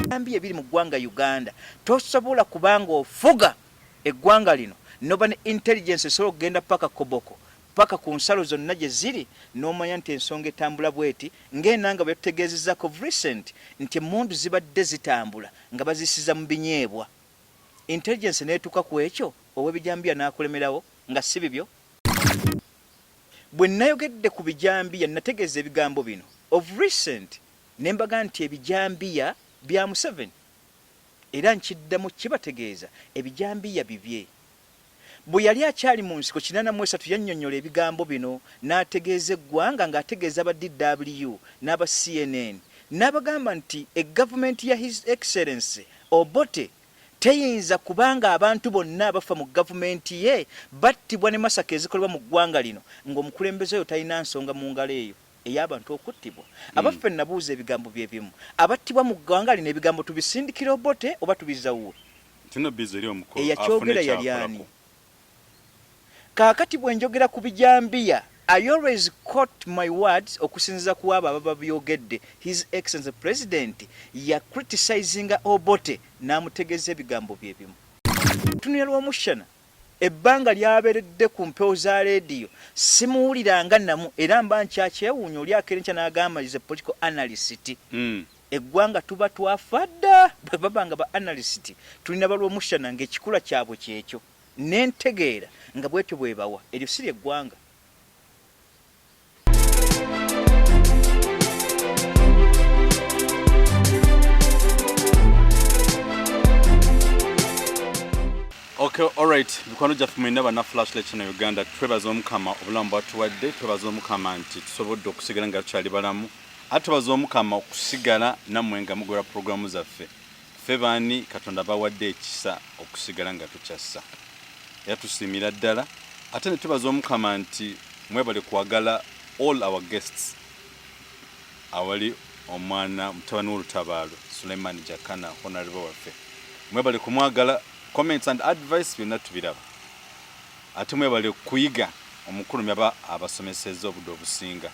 ebyambi ebiri mu ggwanga Uganda tosobola kubanga ofuga eggwanga lino noba ne intelligence esobola okugenda paka Koboko paka ku nsalo zonna gye ziri n'omanya nti ensonga etambula bweti ng'enanga bwe tutegeezezzaako of recent nti emmundu zibadde zitambula nga bazisiza mu binyeebwa intelligence neetuuka ku ekyo ow'ebijambiya n'akulemerawo nga si bibyo. Bwe nayogedde ku bijambiya nategeeza ebigambo bino of recent ne mbaga nti ebijambiya bya Museveni era nkiddamu kibategeeza ebijambiya bibye. Bwe yali akyali mu nsiko 83 yannyonnyola ebigambo bino n'ategeeza eggwanga ng'ategeeza aba DW n'aba CNN n'abagamba nti egavumenti ya His Excellency Obote teyinza kubanga abantu bonna abafa mu gavumenti ye battibwa ne masaka ezikolebwa mu ggwanga lino ng'omukulembeze oyo talina nsonga mu ngalo eyo ey'abantu okuttibwa. Abaffe nabuuza ebigambo bye bimu abattibwa mu ggwanga lino ebigambo tubisindikira Obote oba tubizawuwe eyakyogera yali ani? Kaakati bwe njogera ku bijambiya I always quote my words okusinziza ku abo ababa byogedde. His Excellency President ya criticizing Obote n'amutegeeza ebigambo bye bimu. Tunira lw'omushana ebbanga lyabeeredde ku mpewo za leediyo simuwuliranga namu era mba nkyakyewuunya oli akerenkya n'agamba is a political analyst. Eggwanga tuba twafadda bwe babanga ba analyst tulina balw'omushana ng'ekikula kyabwe kyekyo n'entegeera nga bwetyo bwebawa eryo si ly'eggwanga. Okay, all right. Bikwano jaffe mwenda bana flashlight chino Uganda twebaza omukama obulamu bwatuwadde twebaza omukama nti tusobodde okusigala nga tukyali balamu atubaza omukama okusigala nammwe nga mugora programu zaffe ffe baani Katonda bawadde ekisa okusigala nga tukyassa yatusiimira ddala ate ne tubaza omukama nti mwebale kwagala all our guests awali omwana mutabani w'olutabaalo Hon.Jakana honorable waffe mwebale kumwagala comments and advice byonna tubiraba ate mwebale kuyiga omukulu myaba abasomeseza obudde obusinga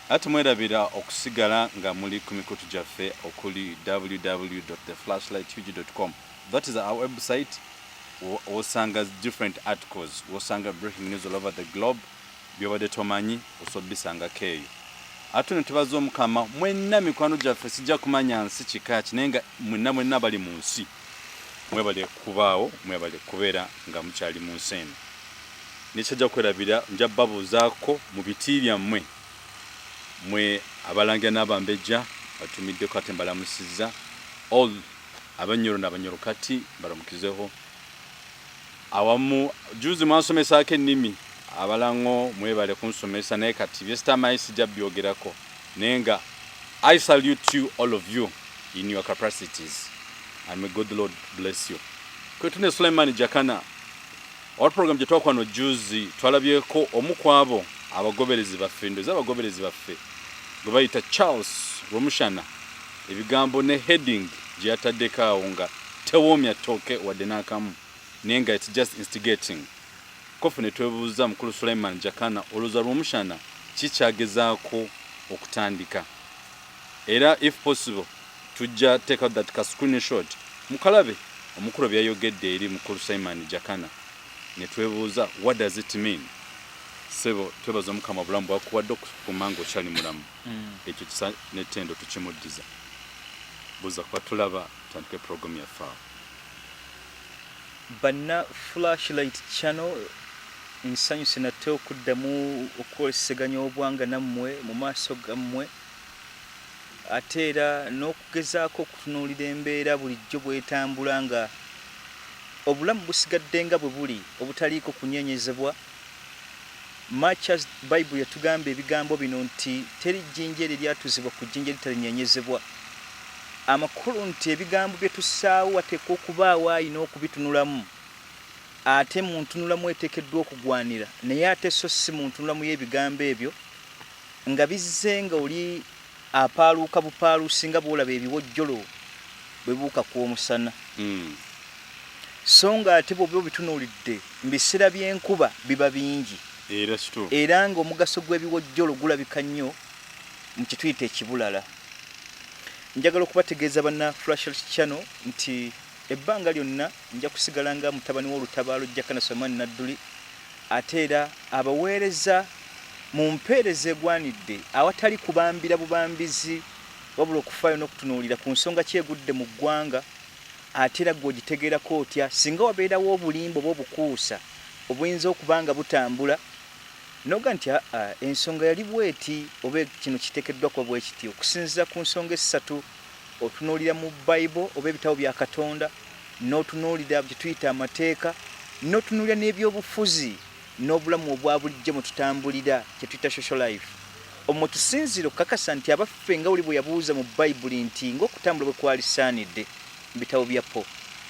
ate mwerabira okusigala nga muli ku mikutu gyaffe okuli www.theflashlighthuge.com. That is our website. Osanga different articles, osanga breaking news all over the globe byobadde tomanyi osobisanga keyo. Ate ne tubaza omukama mwenna mikwano gyaffe sijja kumanya nsi kika kinenga mwenna bali mu nsi mwebale kubaawo mwebale kubeera nga mukyali mu nsi eno nekyajja kwerabira nja babuuzaako mu biti byammwe mwe abalangira n'abambejja batumiddeko ate mbalamusizza all abanyoro n'abanyolokati balamukizeho awamu juzi mwasomesaako ennimi abalango mwebale kunsomesa naye kati byesitamayi sijja byogerako naye nga I salute you all of you in your capacities and may God the Lord bless you. Kwetune Hon.Jakana our program gye twakwano juzi twalabyeko omukwabo abagoberezi baffe ndoza abagoberezi baffe gwe bayita Charles Romushana ebigambo ne heading gye yataddeko awo nga tewoomya tooke wadde n'akamu naye nga it's just instigating kofe ne twebuuza mukulu Hon.Jakana olowooza Romushana kikyagezaako okutandika era if possible tujja take out that screenshot mukalabe omukulu byayogedde eri mukulu Hon.Jakana ne twebuuza what does it mean. Sebo twebaza omukama bulamu bwakuwadde okukumanga okyali mulamu ekyo kisa netendo tukimuddiza buza kwa tulaba tandike program ya faawo banna flashlight channel nsanyuse nate okuddamu okweseganya obwanga nammwe mu maaso gammwe ate era n'okugezaako okutunuulira embeera bulijjo bwetambula nga obulamu busigadde nga bwe buli obutaliiko kunyeenyezebwa. Much as Bible yatugamba ebigambo bino nti teri jjinja eryatuzibwa ku jjinja litalinyeenyezebwa. Amakulu nti ebigambo bye tussaawo wateekwa okubaawo ayina okubitunulamu ate mu ntunulamu eteekeddwa okugwanira naye ate so si mu ntunulamu y'ebigambo ebyo nga bizze nga oli apaaluuka bupaaluusi nga bw'olaba ebiwojjolo bwe buuka kw'omusana. So nga ate bw'oba obitunuulidde mu biseera by'enkuba biba bingi era ng'omugaso gw'ebiwojjolo gulabika nnyo mu kituyita ekibulala. njagala okubategeeza banna Flash Channel nti ebbanga lyonna nja kusigala nga mutabani w'olutabaalo Jakana Nadduli ate era abaweereza mu mpeereza egwanidde awatali kubambira bubambizi wabula okufaayo n'okutunuulira ku nsonga kyegudde mu ggwanga ate era gw'ogitegeerako otya singa wabeerawo obulimba oba obukuusa obuyinza okubanga butambula noga nti ensonga yali bweti oba kino kiteekeddwa kuba bwe kiti okusinziira ku nsonga essatu otunuulira mu Bible oba ebitabo bya Katonda n'otunuulira bye tuyita amateeka n'otunuulira n'ebyobufuzi n'obulamu obwa bulijjo mu tutambulira kye tuyita social life omwo tusinziira okukakasa nti abaffe nga oli bwe yabuuza mu Bible nti ng'okutambula bwe kwali saanidde mu bitabo bya Po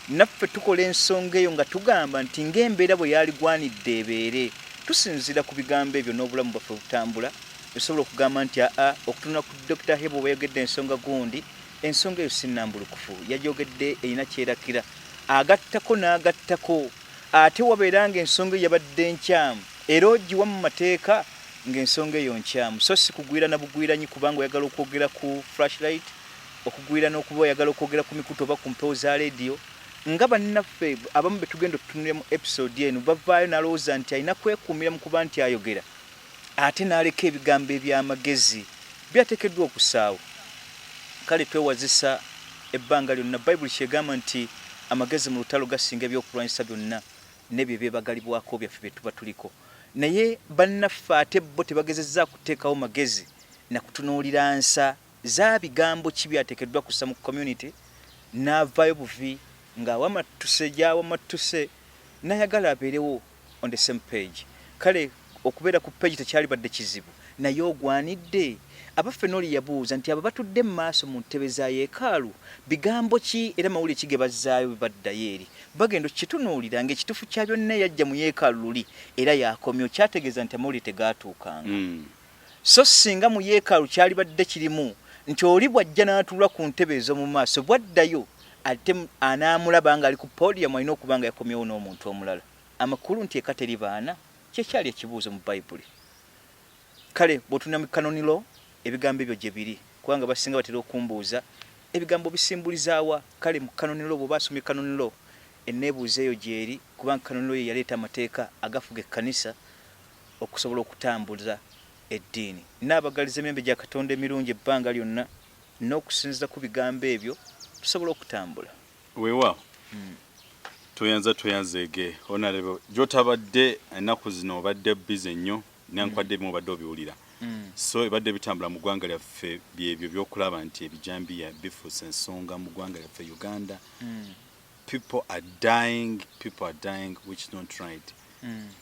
naffe tukola ensonga eyo nga tugamba nti ng'embeera bwe yali gwanidde ebeere tusinziira ku bigambo ebyo n'obulamu bwaffe butambula tusobola okugamba nti okutunula ku Dr. Hebo bweyogedde ensonga gundi ensonga eyo sinnambulukufu yajogedde erina kyerakira agattako n'agattako ate wabeera ng'ensonga eyo yabadde nkyamu era ogiwa mu mateeka ng'ensonga eyo nkyamu so si kugwira na bugwiranyi kubanga oyagala okwogera ku flashlight okugwira n'okuba oyagala okwogera ku mikutu oba ku mpewo za leediyo nga bannaffe abamu betugenda okutunulira mu episode eno bavaayo n'alowooza nti alina kwekuumira mu kuba nti ayogera ate n'aleka ebigambo eby'amagezi byateekeddwa okusaawo kale twewazisa ebbanga lyonna Bayibuli kyegamba nti amagezi mu lutalo gasinga ebyokulwanyisa byonna n'ebyo ebyebagalibwako byaffe bye tuba tuliko naye bannaffe ate bo tebagezezza kuteekawo magezi na kutunuulira nsa za bigambo ki byateekeddwa kussa mu community n'avaayo buvi ng'awamattuse gy'awamattuse n'ayagala abeerewo on the same page kale okubeera ku page tekyali badde kizibu naye ogwanidde abaffe n'oli yabuuza nti abo batudde mu maaso mu ntebe za yeekaalu bigambo ki era mawulire ki ge bazzaayo baddayo eri bagenda okitunuulira ng'ekituufu kya byonna yajja mu yeekaalu luli era yakomyo kyategeeza nti amawulire tegaatuukanga so singa mu yeekaalu kyali badde kirimu nti oli bw'ajja n'atuula ku ntebe ez'omu maaso bwaddayo ate anaamulaba nga ali ku podium alina okuba nga yakomyewo n'omuntu omulala amakulu nti eka teri baana kyekyali ekibuuzo mu Bayibuli kale bw'otunula mu kanoniro ebigambo ebyo gye biri kubanga basinga batera okumbuuza ebigambo bisimbulizaawa kale mu kanoniro bwe baasomye kanoniro enneebuuza eyo gyeri kubanga kanoniro ye yaleeta amateeka agafuga ekkanisa okusobola okutambuza eddiini n'abagaliza emyembe gya Katonda emirungi ebbanga lyonna n'okusinziza ku bigambo ebyo tusobola okutambula weewaawo toyanzeege onalebe gy'otabadde ennaku zino obadde bize nnyo nankwadde ebimu obadde obiwulira so ebadde bitambula mu ggwanga lyaffe byebyo by'okulaba nti ebijambiya bifuuse ensonga mu ggwanga lyaffe Uganda people are dying which is not right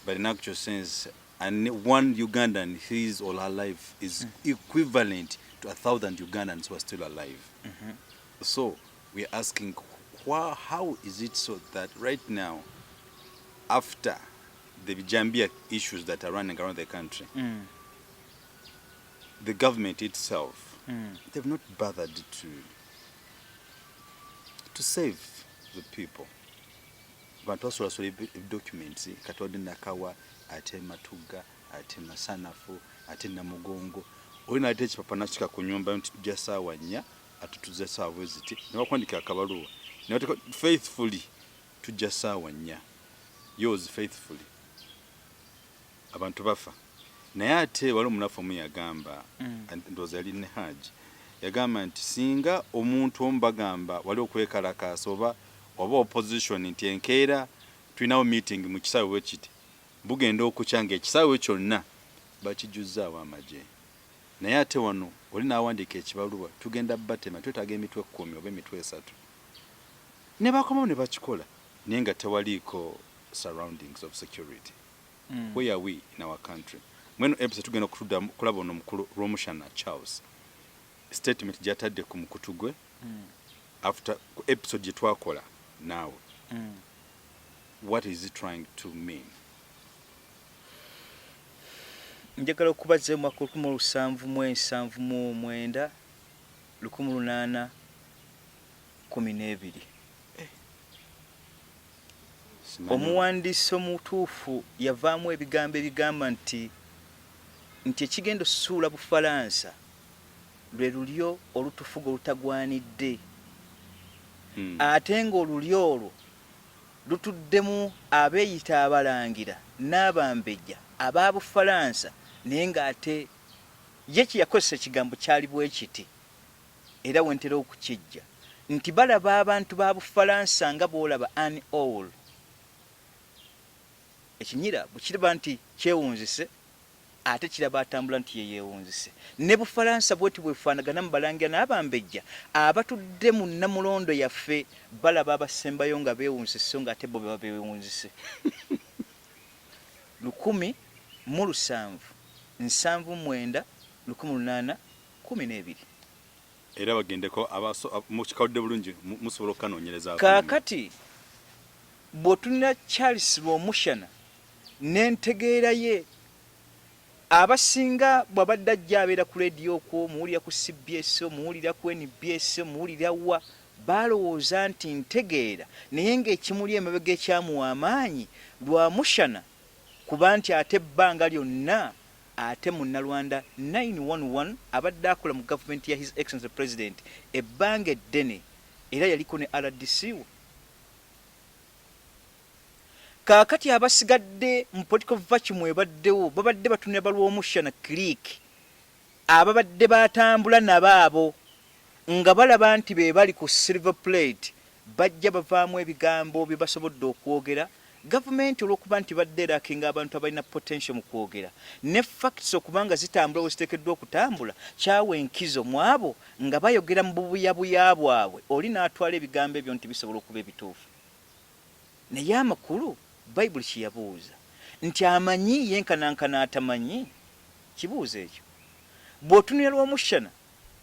but in actual sense and one Ugandan his or her life is equivalent to 1,000 Ugandans who are still alive so we are asking how is it so that right now after the Bijambia issues that are running around the country the government itself they've not bothered to save the people but also documents Katode Nakawa ate Matuga ate Masanafu ate Namugongo olina ate ekipapa nakika ku nyumba nti tujja ssaawa 4 ate tuzze ssaawa eziti ne bakwandika akabaluwa ne bateka faithfully tujja ssaawa 4 yours faithfully abantu bafa naye ate wali omunafu omu yagamba ndowooza yali ne Haji yagamba nti singa omuntu omu bagamba wali okwekalakaasa oba opposition nti enkeera tulinawo meeting mu kisaawe bwe kiti bugenda okukyanga ekisaawe kyonna bakijuzzaawo amagye naye ate wano oli n'awandiika ekibaluwa tugenda batema twetaaga emitwe 10 oba emitwe 3 ne bakomawo ne bakikola naye nga tewaliiko surroundings of security where are we in our country mweno episode tugenda kulaba ono mukulu Romushana Charles statement gyatadde ku mukutu gwe after episode gye twakola now what is he trying to mean njagala okubaza mu mwaka 1779 1812 omuwandiisi omutuufu yavaamu ebigambo ebigamba nti ekigenda osuula Bufalansa lwe lulyo olutufuga olutagwanidde. Ate ng'olulyo olwo lutuddemu abeeyita abalangira n'abambejja ab'Abufalansa, naye ng'ate ye kye yakozesa ekigambo kyali bwe kiti, era wentera okukijja nti balaba abantu ba Bufalansa nga bw'olaba an owl. Ekinyira bwe kiraba nti kyewunzise, ate kiraba atambula nti ye yeewunzise. Ne Bufalansa bweti bwefaanagana mu balangira n'abambejja abatudde mu Namulondo yaffe balaba abasembayo nga beewunzise so ng'ate bo beba beewunzise. 1779 era bagendeko mu kikawudde bulungi musobola okukanoonyereza. Kaakati bw'otunira Charles Lwomushana n'entegeera ye, abasinga bw'abadde ajja abeera ku leediyo okwo, muwulira ku CBS, muwulira ku NBS, muwulira wa, balowooza nti ntegeera, naye ng'ekimuli emabega ekyamuwa amaanyi Lwamushana, kuba nti ate ebbanga lyonna ate munnalwanda 911 abadde akola mu gavumenti ya His Excellency President ebbanga eddene, era yaliko ne RDC we. Kaakati abasigadde mu political vacuum ebaddewo babadde batunira Balwomushana clique ababadde batambula nabaabo nga balaba nti be bali ku silver plate, bajja bavaamu ebigambo bye basobodde okwogera. Gavumenti olw'okuba nti badde erakinga abantu abalina potential mu kwogera ne facts okubanga zitambula we ziteekeddwa okutambula, kyawa enkizo mu abo nga bayogera mu bubuyabuya bwabwe, oli n'atwala ebigambo ebyo nti bisobola okuba ebituufu. Naye amakulu Bayibuli kye yabuuza nti amanyi yenkanankana atamanyi, kibuuzo ekyo. Bw'otunira Lwomushana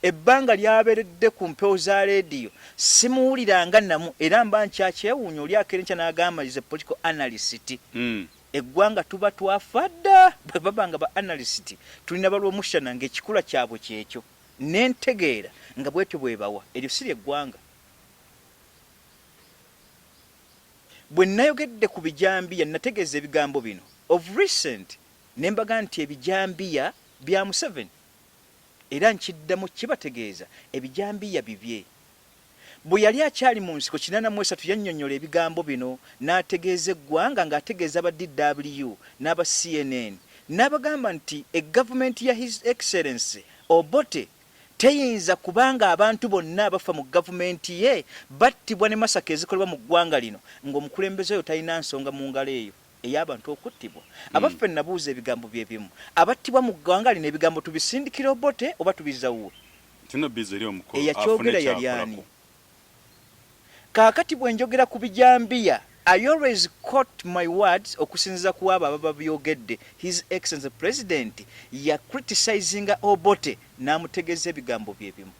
ebbanga lyabeeredde ku mpewo za leediyo simuwuliranga namu, era mba nkyakyewuunya oli akerenkya n'agamba is a political analyst. Eggwanga tuba twafa dda bwe baba nga ba analyst. Tulina Balwomushana ng'ekikula kyabwe kyekyo n'entegeera nga bwetyo bwebawa, eryo si ly'eggwanga. Bwe nayogedde ku bijambiya nategeeza ebigambo bino of recent ne mbaga nti ebijambiya bya Museveni, era nkiddamu kibategeeza ebijambiya bibye. Bwe yali akyali mu nsiko 83 yannyonnyola ebigambo bino n'ategeeza eggwanga ng'ategeeza aba DW n'aba CNN n'abagamba nti egavumenti ya His Excellency Obote teyinza kubanga abantu bonna abafa mu gavumenti ye battibwa ne masaka ezikolebwa mu ggwanga lino ng'omukulembeze oyo talina nsonga mu ngalo eyo ey'abantu okuttibwa. Abaffe nabuuza ebigambo bye bimu, abattibwa mu ggwanga lino ebigambo tubisindikira Obote oba tubizawuwe? Eyakyogera yali ani? Kaakati bwe njogera ku bijambiya, I always quote my words okusinziza ku abo ababa byogedde. His Excellency President ya criticizing Obote n'amutegeeza ebigambo bye bimu.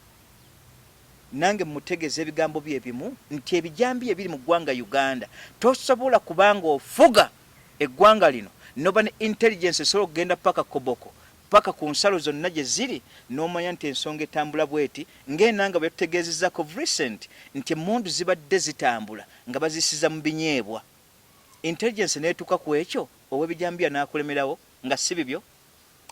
Nange mutegeeza ebigambo bye bimu nti ebijambiya ebiri mu ggwanga Uganda tosobola kubanga ofuga eggwanga lino noba ne intelligence esobola okugenda paka Koboko paka ku nsalo zonna gye ziri n'omanya nti ensonga etambula bweti ng'enanga bwe tutegeezezzaako of recent nti emmundu zibadde zitambula nga bazisiza mu binyeebwa. Intelligence n'etuuka ku ekyo ow'ebijambiya n'akulemerawo nga si bibyo.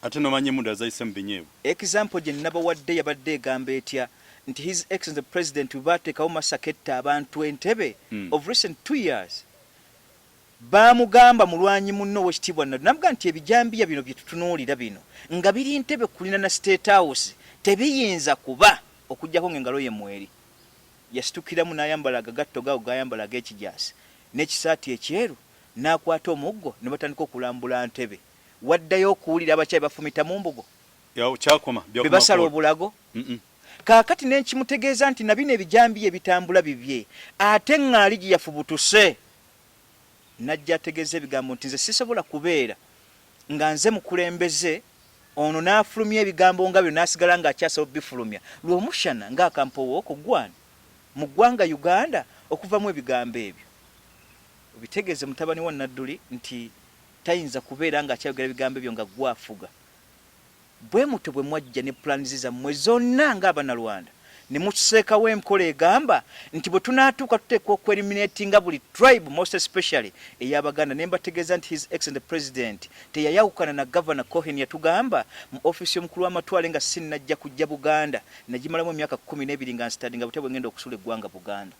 Ate n'omanya emmundu azayise mu binyeebwa. Example gye nabawadde yabadde egamba etya nti His Excellency President bwe baateekawo masaketta abantu Entebbe of recent 2 years baamugamba mulwanyi munno ow'ekitiibwa Nadduli n'amugamba nti ebijambiya bino bye tutunuulira bino nga biri Entebbe kulina na State House tebiyinza kuba okuggyako ng'engalo ye mweri. Yasitukiramu n'ayambala agagatto gaago gayambalaga ekijaasi n'ekisaati ekyeru n'akwata omuggo ne batandika okulambula Entebbe. Waddayo okuwulira abakyali bafumita mu mbugo be basala obulago. Kaakati n'ekimutegeeza nti na bino ebijambiya ebitambula bibye ate ŋŋaali gye yafubutuse najja ategeeza ebigambo nti nze sisobola kubeera nga nze mukulembeze ono n'afulumya ebigambo nga byo n'asigala ng'akyasobola bifulumya. Lwomushana ng'akampowo okugwana mu ggwanga Uganda okuvamu ebigambo ebyo. Obitegeeze mutabani wa Nadduli nti tayinza kubeera ng'akyayogera ebigambo ebyo nga gwafuga. Bwe muto bwe mwajja ne plans zammwe zonna ng'Abanalwanda ne museekawo enkola egamba nti bwe tunaatuuka tuteekwa okueliminatinga buli tribe most especially ey'Abaganda. Ne mbategeeza nti his excellent president teyayawukana na Governor Cohen yatugamba mu ofisi y'omukulu w'amatwale nga sinnajja kujja Buganda nagimalamu emyaka 12 nga nstadinga butebwe ngenda okusula eggwanga Buganda.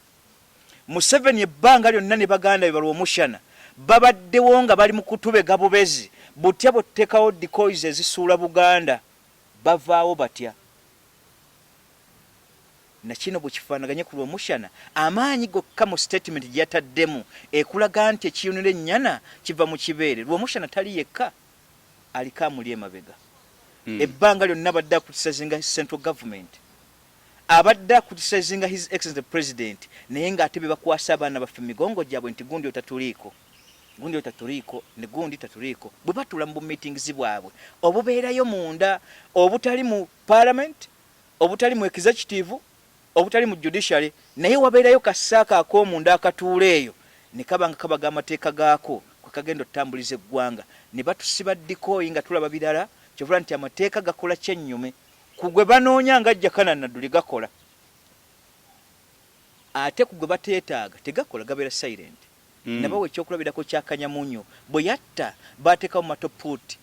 Museveni ebbanga lyonna ne baganda be balwomushana babaddewo nga bali mu kutubega bubezi butya bw'oteekawo decoys ezisuula Buganda bavaawo batya. Na kino bwe kifaanaganye ku lwomushana amaanyi gokka mu statement gye yataddemu ekulaga nti ekiyunira ennyana kiva mu kibeere. Lwomushana tali yekka aliko amuli emabega. Ebbanga lyonna abadde akritisazinga central government, abadde akritisazinga his excellent president, naye ng'ate be bakwasa abaana baffe migongo gyabwe nti gundi otatuliiko, gundi otatuliiko ne gundi tatuliiko. Bwe batula mu meetings bwabwe obubeerayo munda, obutali mu parliament, obutali mu executive, obutali mu judiciary, naye wabeerayo kasaaka ak'omunda akatuula eyo ne kabanga kabaga amateeka gaako kwe kagenda otambuliza eggwanga. Ne batusiba dikoyi nga tulaba birala kyovula nti amateeka gakola kyennyume kugwe banoonya nga Jakana Nadduli gakola, ate kugwe bateetaaga tegakola, gabeera silent. Nabawe ekyokulabirako kya Kanyamunyo bwe yatta bateekawo matopuuti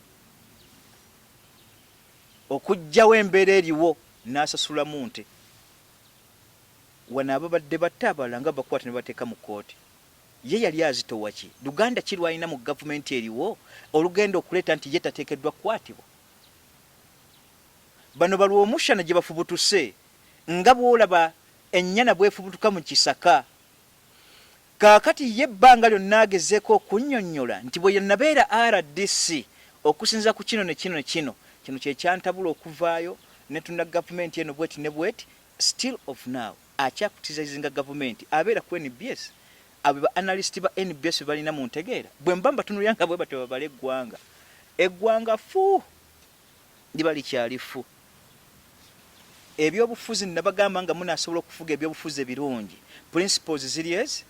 okugjawo embeera eriwo n'asasulamu nte. Wano ababadde batta abalala nga bakwata ne bateeka mu kooti. Ye yali azitowa ki? Luganda ki lwalina mu gavumenti eriwo olugenda okuleeta nti ye tateekeddwa kukwatibwa? Bano balwomushana gye bafubutuse nga bw'olaba ennyana bwefubutuka mu kisaka. Kaakati ye ebbanga lyonna agezeeko okunnyonnyola nti bwe yannabeera RDC okusinza ku kino ne kino ne kino, kino kye kyantabula okuvaayo ne tunda gavumenti eno bweti ne bweti. Still of now akyakutizazinga gavumenti abeera ku NBS. Abo ba analyst ba NBS balina mu ntegeera bwe mbamba tunulya nga bwe batyo babale eggwanga. Eggwanga fu liba likyali fu. Ebyobufuzi nabagamba nga munaasobola okufuga ebyobufuzi ebirungi. Principles ziri ezi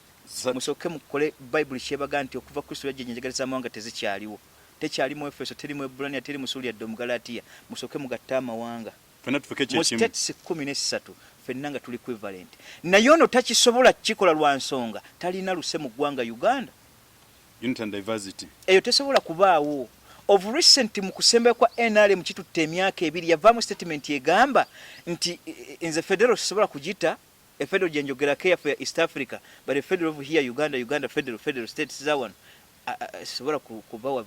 musooke mukole Bible kyebaga nti okuva Kristo yajja enjegaliza amawanga tezikyaliwo. Tekyali mu Efeso, teri mu Ebbulaniya, teri mu Suuli yadde mu Galatiya. Musooke mugatte amawanga. Mu states 13 fenna nga tuli equivalent. Naye ono takisobola kikola lwa nsonga talina luse mu ggwanga Uganda. Unity and diversity. Eyo tesobola kubaawo. Of recent mu kusemba kwa NRM kitutte emyaka 2 yavaamu statement egamba nti nze federal sobola kugita a federal gyenjogera care for East Africa, but a federal over here Uganda federal states zawan sobola kubawa.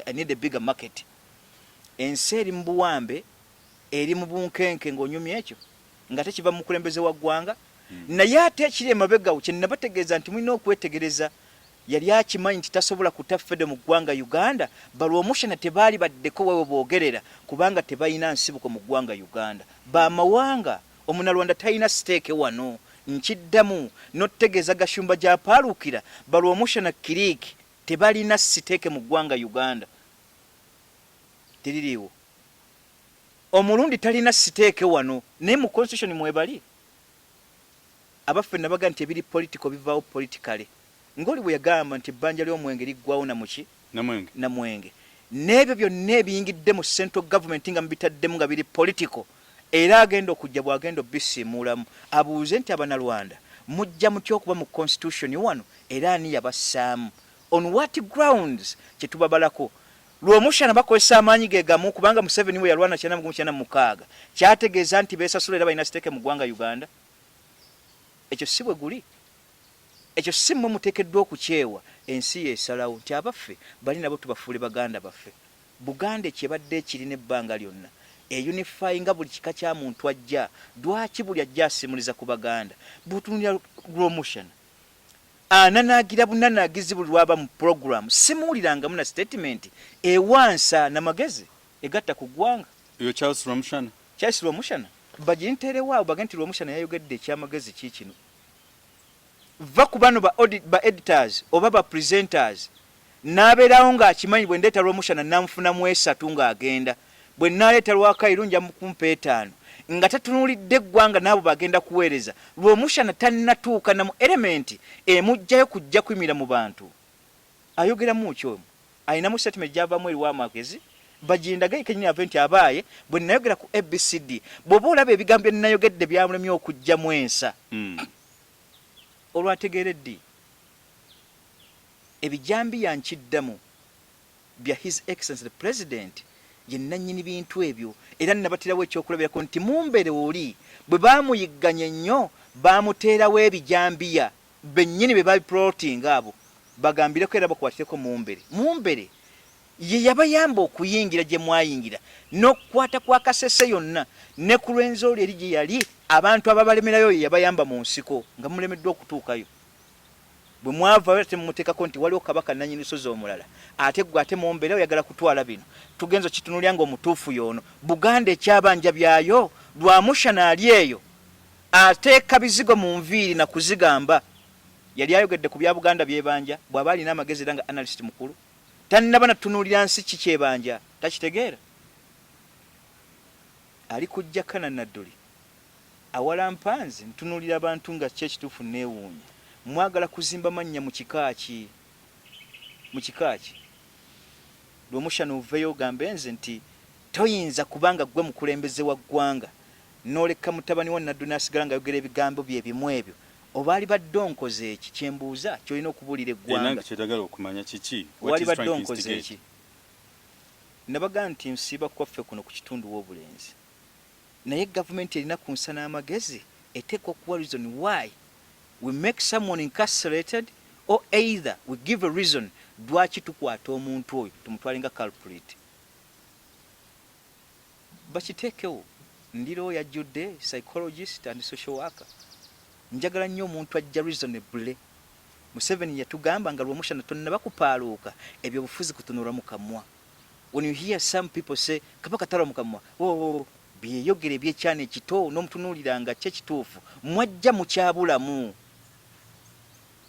I need a bigger market. Ensi eri mu buwambe eri mu bunkenke ng'onyumya ekyo nga tekiva mu kulembeze wa ggwanga. Naye ate ekiri emabega kye nabategeeza nti mulina okwetegereza yali akimanyi nti tasobola kutafedde mu ggwanga Uganda. Balwomushana tebaali baddeko wewe boogerera kubanga tebalina nsibuko mu ggwanga Uganda. Bamawanga omunalwanda talina siteeke wano nkiddamu n'otegeeza gashumba gy'apaaluukira. Balwomushana kiriiki tebalina siteeke mu ggwanga Uganda. Teririiwo. Omulundi talina siteeke wano naye mu constitution mwebali. Abaffe nabaga nti ebiri political bivaawo politically. Ngoli bwe yagamba nti ebbanja ly'omwenge liggwawo namuki na mwenge. N'ebyo byonna ebiyingidde mu central government nga mubitaddemu nga biri political era agenda okujja bw'agenda obisimuulamu. Abuuze nti abanalwanda mujja mutya okuba mu constitution wano era ani yabassaamu? On what grounds? Kye tubabalako. Lwomushana bakozesa amaanyi ge gamu kubanga Museveni we yalwana 1996 kyategeeza nti beesasula era balina siteeke mu ggwanga Uganda. Ekyo si bwe guli. Ekyo si mmwe muteekeddwa okukyewa. Ensi yeesalawo nti abaffe bali nabo tubafuule baganda baffe. Buganda ekyebadde ekirina ebbanga lyonna eyunifyinga buli kika kya muntu ajja. Lwaki buli ajja asimuliza ku baganda? Butunulira Lwomushana ananaagira bunanaagizi buli lwaba mu program simuulirangamu na statement ewansa n'amagezi egatta ku ggwanga. Eyo Charles Lwomushana baginteerewaawo bagenda nti Lwomushana yayogedde ekyamagezi kiikino. Va ku bano ba editors oba ba presenters n'abeerawo ng'akimanyi bwe ndeeta Lwomushana namufunamu 3 ng'agenda. Bwe naleeta Lwakairu nja mukumpa 5 nga tatunulidde eggwanga n'abo bagenda kuweereza. Lwomushana tannatuuka na mu element emujjayo kujja kuyimira mu bantu. Ayogera mu kyo. Ayinamu statement gy'avaamu eri w'amagezi bajindagaye kenyini aventi abaye bwe nayogera ku ABCD bwoba olaba ebigambo nayogedde byamulemye okujja mwensa olwategereddi ebijambi yankiddamu bya His Excellency the President yenna nnyini bintu ebyo era nabatirawo ekyokulabirako nti mumbere oli bwe baamuyigganya nnyo baamuteerawo ebijambiya bennyini be babiplootinga abo bagambireko era bakwatireko mumbere ye yabayamba okuyingira gye mwayingira n'okukwata kwa Kasese yonna ne ku lw'enzooli eri gye yali abantu ababalemerayo ye yabayamba mu nsiko nga mulemeddwa okutuukayo bwe mwava ate mumuteekako nti waliwo kabaka nannyini lusozi omulala ate gwe ate mumbere oyagala kutwala bino tugenza kitunulya nga omutuufu y'ono Buganda ekyabanja byayo lwamushana ali eyo ateeka bizigo mu nviiri na kuzigamba yali ayogedde ku bya Buganda byebanja bw'aba alina amagezi era nga analyst mukulu tannaba natunuulira nsi kikyebanja takitegeera ali ku Jakana Nadduli awala mpanzi ntunuulira abantu nga kyekituufu neewuunya mwagala kuzimba mannya mu kikaaki lw'omushana oveeyo ogambe nze nti toyinza kubanga gwe mukulembeze wa ggwanga n'oleka mutabani wa Nadduli n'asigala nga ayogera ebigambo bye bimu ebyo oba ali badde onkoze eki kyembuuza kyolina okubuulira eggwanga kyetagala okumanya kiki wali badde onkoze eki nabaga nti nsiiba kwaffe kuno ku kitundu w'obulenzi naye gavumenti erina ku nsa n'amagezi eteekwa okuwa reason why we make someone incarcerated or either we give a reason lwaki tukwata omuntu oyo tumutwale nga culprit bakiteekewo ndiro yajjudde psychologist and social worker njagala nnyo omuntu ajja reasonably Museveni yatugamba nga lw'omushana tonna bakupaaluuka ebyo bufuzi kutunula mu kamwa when you hear some people say kabaka tala mu kamwa byeyogere byekyana ekito n'omutunuuliranga kyekituufu mwajja mukyabulamu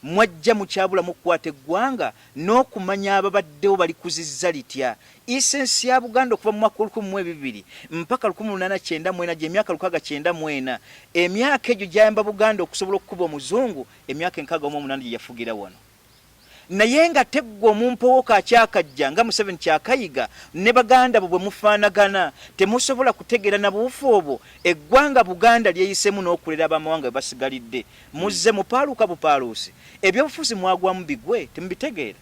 okukwata eggwanga n'okumanya ababaddewo bali kuzizza litya isensi ya Buganda okuva mu mwaka 1200 mpaka 1894 gy'emyaka 694 emyaka egyo gyayamba Buganda okusobola okukuba omuzungu emyaka 68 gye yafugira wano naye nga teggwa omumpowoka akyakajja nga Museveni kyakayiga ne Baganda bwe mufaanagana temusobola kutegeera na buufu obwo eggwanga Buganda lyeyisemu n'okulera abamawanga bwe basigalidde muzze mupaaluuka bupaaluusi ebyobufuzi mwagwamu bigwe temubitegeera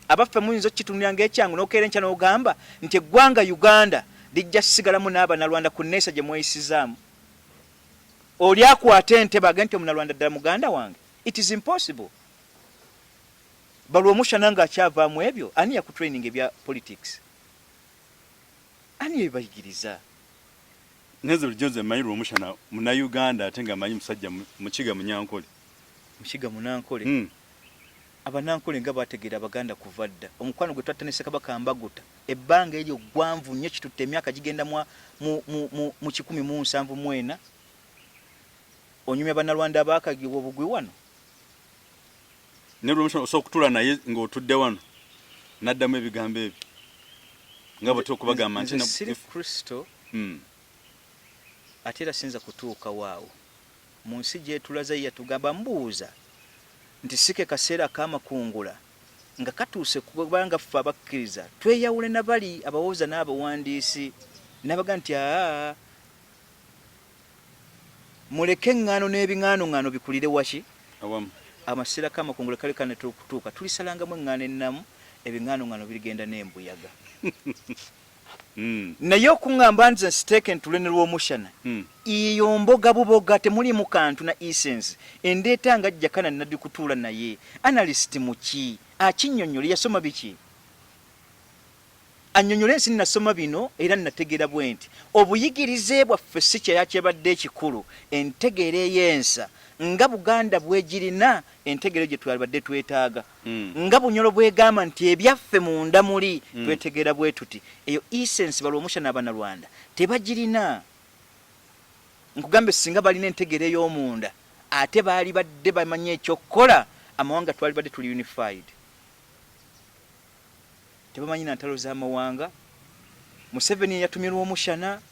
abaffe muyinza okkitunulira ng'ekyangu n'okeera enkya n'ogamba nti eggwanga Uganda lijja sigalamu n'Abanalwanda ku nneesa gye mweyisizaamu oli akwata entebe agente Omunalwanda ddala muganda wange it is impossible balw'omushana ng'akyavaamu ebyo ani yakutraining ebya politics ani yebayigiriza neze bulijjo manyi lw'omushana muna Uganda ate nga manyi musajja mukiga munyankole abanankole nga bategeera Abaganda kuva dda omukwano gwe twatta ne Ssekabaka Mbaguta ebbanga eryo ggwanvu nnyo kitutte emyaka gigenda mu 1974 onyumya Abanalwanda abaakagibwa obugwi wano ne lw'omushana osobola okutula naye ng'otudde wano n'addamu ebigambo ebyo nga bwe tokubagamba nti siri Kristo ate era sinza kutuuka waawo mu nsi gyetulaze yatugamba mbuuza nti sike kaseera k'amakungula nga katuuse kubanga ffe abakkiriza tweyawule na bali abawooza n'abawandiisi nabaga nti muleke eŋŋaano n'ebiŋŋaanoŋŋaano bikulire waki awamu amaseera k'amakungula kale kanetera okutuuka tulisalangamu eŋŋaano ennamu ebiŋŋaanoŋŋaano birigenda n'embuyaga naye okuŋŋamba nze nsiteeke ntulene lw'omushana iyo mboga buboga temulimu kantu na essence endeeta nga Jakana Nadduli kutuula naye analyst muki akinnyonnyole yasoma biki annyonnyole ensi nasoma bino era nategeera bwe nti obuyigirize bwaffe si kyeyakibadde ekikulu entegeera ey'ensa nga Buganda bwegirina entegeero gye twalibadde twetaaga nga Bunyolo bwegamba nti ebyaffe munda muli twetegeera bwe tuti eyo essence balw'omushana Abanalwanda tebagirina nkugambe singa balina entegeero ey'omunda ate baali badde bamanye ekyokukola amawanga twalibadde tuli unified tebamanyi na ntalo z'amawanga Museveni yatumye lw'omushana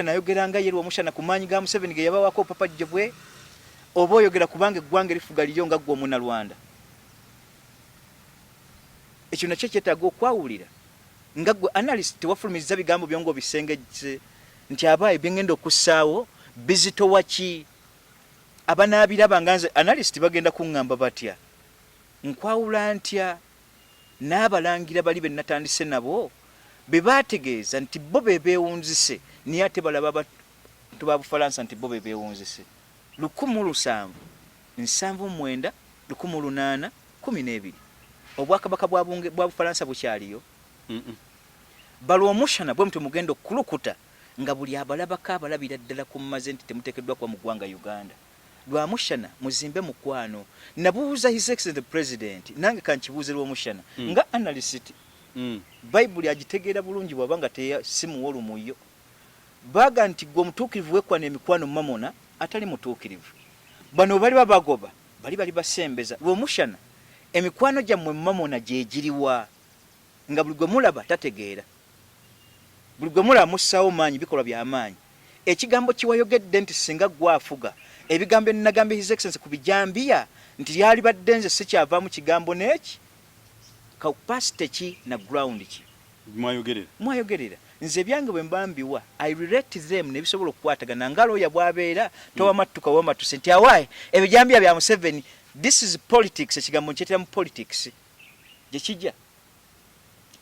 ayogeranga ye lw'omushana ku maanyi ga Museveni ge yabawako papajje bwe oba oyogera kubanga eggwanga erifuga liryo nga ggwe Omunalwanda ekyo nakyo kyetaaga okwawulira nga gwe analyst wafulumiza bigambo byongo bisengejje nti abaye bingenda okussaawo bizitowa ki abanaabiraba nganze analyst bagenda kuŋŋamba batya nkwawula ntya n'abalangira bali be natandise nabo be baategeeza nti bo be beewunzise naye ate balaba abantu ba Bufalansa nti bo be beewunzise 1779 1812 obwakabaka bwa Bufalansa bukyaliyo balwomushana bwe mtu mugendo okukulukuta nga buli abalabako abalabira ddala ku mmaze nti temuteekeddwa kwa mu ggwanga Uganda lwamushana muzimbe mukwano nabuuza his excellent the president nange kankibuuze lwomushana nga analyst Bible agitegeera bulungi bwabanga simuwa olumuyo baga nti gwe omutuukirivu wekwana emikwano mamona atali mutuukirivu bano bali babagoba bali basembeza lwomushana emikwano gyammwe mamona gyegiriwa nga buli gwe mulaba tategeera buli gwe mulaba mussaawo maanyi bikolwa by'amaanyi ekigambo kiwayogedde nti singa gwafuga ebigambo enagambye his excellence ku bijambiya nti lyali badde nze sikyavaamu kigambo n'eki kapasite ki na ground ki mwayogerera nze ebyange bwe mbambiwa I relate them ne bisobola okukwatagana nga looya bwabeera towamattuka wamatuse nti awaaye ebijambiya bya Museveni this is politics ekigambo nkyetera mu politics gye kijja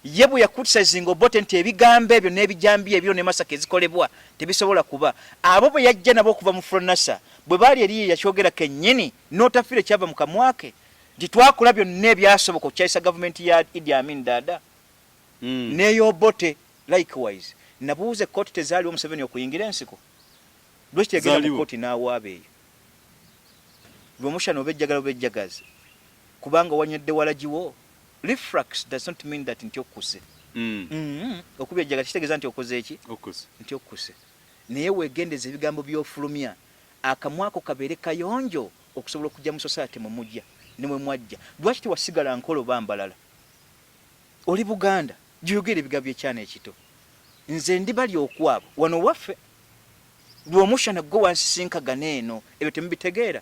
ye bwe yakutisazinga obote nti ebigambo ebyo n'ebijambiya ebyo ne masaka ezikolebwa tebisobola kuba abo bwe yajja nabo okuva mu Fronasa bwe baali eri yakyogera kennyini n'otafiire kyava mu kamwake nti twakola byonna ebyasoboka okukyayisa gavumenti ya Idi Amin Dada n'eyobote likewise nabuuze kooti tezaaliwo Museveni okuyingira ensiko lwaki yagenda mu kooti n'awaaba eyo lwomushana obejjagala obejjagazi kubanga wanyedde walagiwo reflux does not mean that nti okuse okuba ejjaga kitegeeza nti okoze eki nti okuse naye weegendeza ebigambo by'ofulumya akamwako kabeere kayonjo okusobola okujja mu society mwe mujja ne mwe mwajja lwaki tewasigala nkolo bambalala oli Buganda gyogera ebigambo by'ekyana ekito nze ndi bali okwabo wano waffe lw'omushana gwe wansisinkagana eno ebyo temubitegeera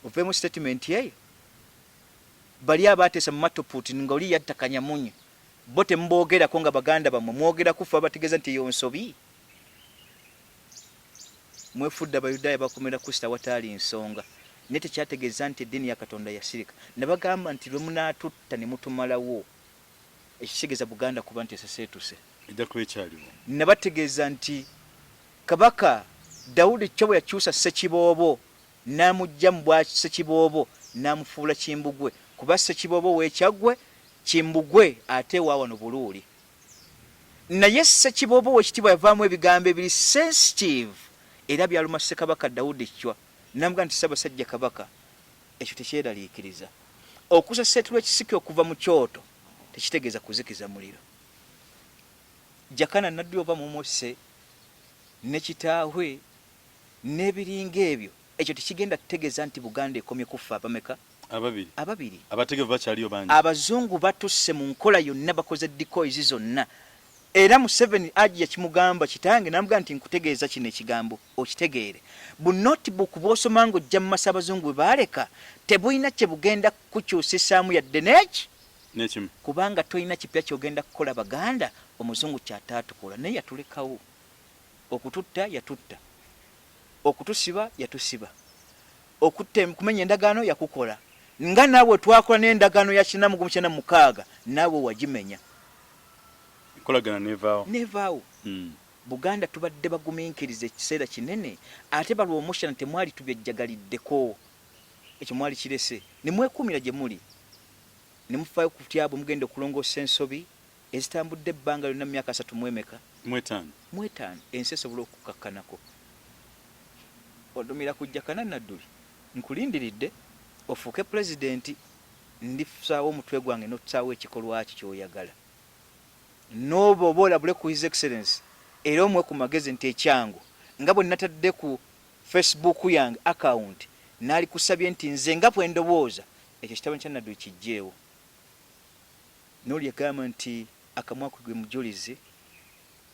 oveemu statement eyo bali abateesa mu matoputi nga oli yattakanya munye bo temuboogerako nga baganda bamwe mwogera kufa abategeeza nti yonsobi mwefudde abayudaaya bakomera kusita wataali nsonga naye tekyategeeza nti eddiini ya Katonda yasirika nabagamba nti lwe munaatutta ne mutumalawo ekitegeeza Buganda kuba nti eseseetuse nabategeeza nti kabaka Dawudi kyo bwe yakyusa Ssekiboobo n'amugja mu bwa Ssekiboobo n'amufuula Kimbugwe kuba Ssekiboobo weekyagwe Kimbugwe ate wa wano Buluuli naye Ssekiboobo w'ekitiibwa yavaamu ebigambo ebiri sensitive era byaluma Ssekabaka Dawudi kywa namuga nti Ssaabasajja Kabaka ekyo tekyeraliikiriza okusa Ssettulwa ekisiki okuva mu kyoto tekitegeeza kuzikiza muliro Jakana Nadduli oba mumuse ne kitaawe n'ebiringa ebyo ekyo tekigenda kutegeeza nti Buganda ekomye kufa abameka ababiri abategevu bakyaliyo bangi abazungu batusse mu nkola yonna bakoze decoys zonna era Museveni ajja kimugamba kitange namuga nti nkutegeeza kino ekigambo okitegeere bu notebook bw'osoma ng'ojja mu masa abazungu bwe baaleka tebulina kye bugenda kukyusisaamu yadde n'ekimu kubanga tolina kipya kyogenda kukola Baganda omuzungu kyataatukola naye yatulekawo okututta yatutta okutusiba yatusiba kumenya endagaano yakukola nga naawe twakola n'endagaano ya 1996 naawe wagimenya kolagana nevaawo Buganda tubadde bagumiikiriza ekiseera kinene ate balwomushana temwali tubyejjagaliddeko ekyo mwali kirese ne mwekuumira gye muli ne mufaayo ku tyabo mugenda okulongoosa ensobi ezitambudde ebbanga lyonna mu myaka 3 mwemeka mwetaano ensi esobola okukakkanako odumira ku Jakana Nadduli nkulindiridde ofuuke pulezidenti ndifusaawo omutwe gwange n'otusaawo ekikolwa ki kyoyagala n'oba oba olabule ku his excellence era omwe ku magezi nti ekyangu nga bwe natadde ku Facebook yange account naali kusabye nti nze nga bwe ndowooza ekyo kitabo kya Nadduli kijjeewo n'oli yagamba nti akamwako gwe mujulizi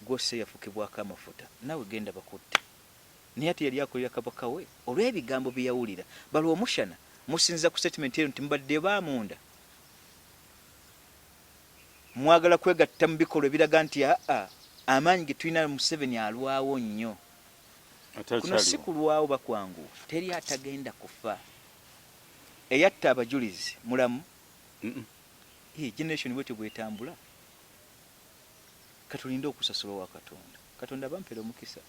gwose yafukibwako amafuta naawe genda bakutte naye ate yali akolera kabaka we olw'ebigambo bye yawulira balwomushana musinza ku statement eyo nti mbadde baamunda mwagala kwegatta mu bikolwa ebiraga nti amaanyi ge tulina Museveni alwawo nnyo. Kuno si kulwawo bakwangu, teri atagenda kufa. Eyatta abajulizi mulamu. Generation bwete bwetambula. Katulinde okusasula wa Katonda. Katonda bampera omukisa.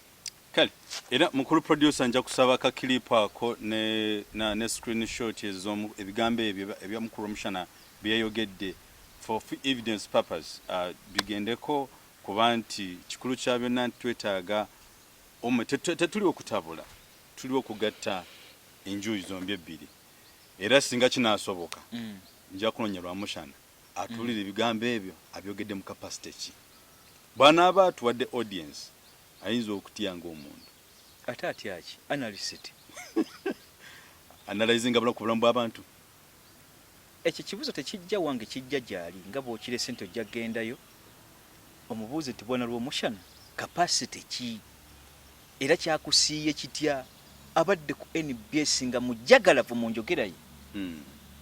Kale, era mukulu producer nja kusaba ka clip ako ne screenshot ezomu ebigambo ebya mukulu omushana byayogedde for evidence purpose. Bigendeko kuba nti kikulu kya byonna twetaaga tetuli okutabula, tuli okugatta enjuyi zombi ebbiri. Era singa kinaasoboka nja kunonyerwa mushana atulira ebigambo ebyo abyogedde mu capacity ki. Bw'anaaba atuwadde audience ayinza okutyanga omuntu. Ate atyaki analyst analyzing abula ku bulamu bw'abantu. Ekyo kibuzo tekijja wange kijja gyali nga bw'okire sente ojja gendayo omubuuze nti bwana lw'omushana capacity ki era kyakusiiye kitya abadde ku NBS nga mujjagalavu mu njogerayo.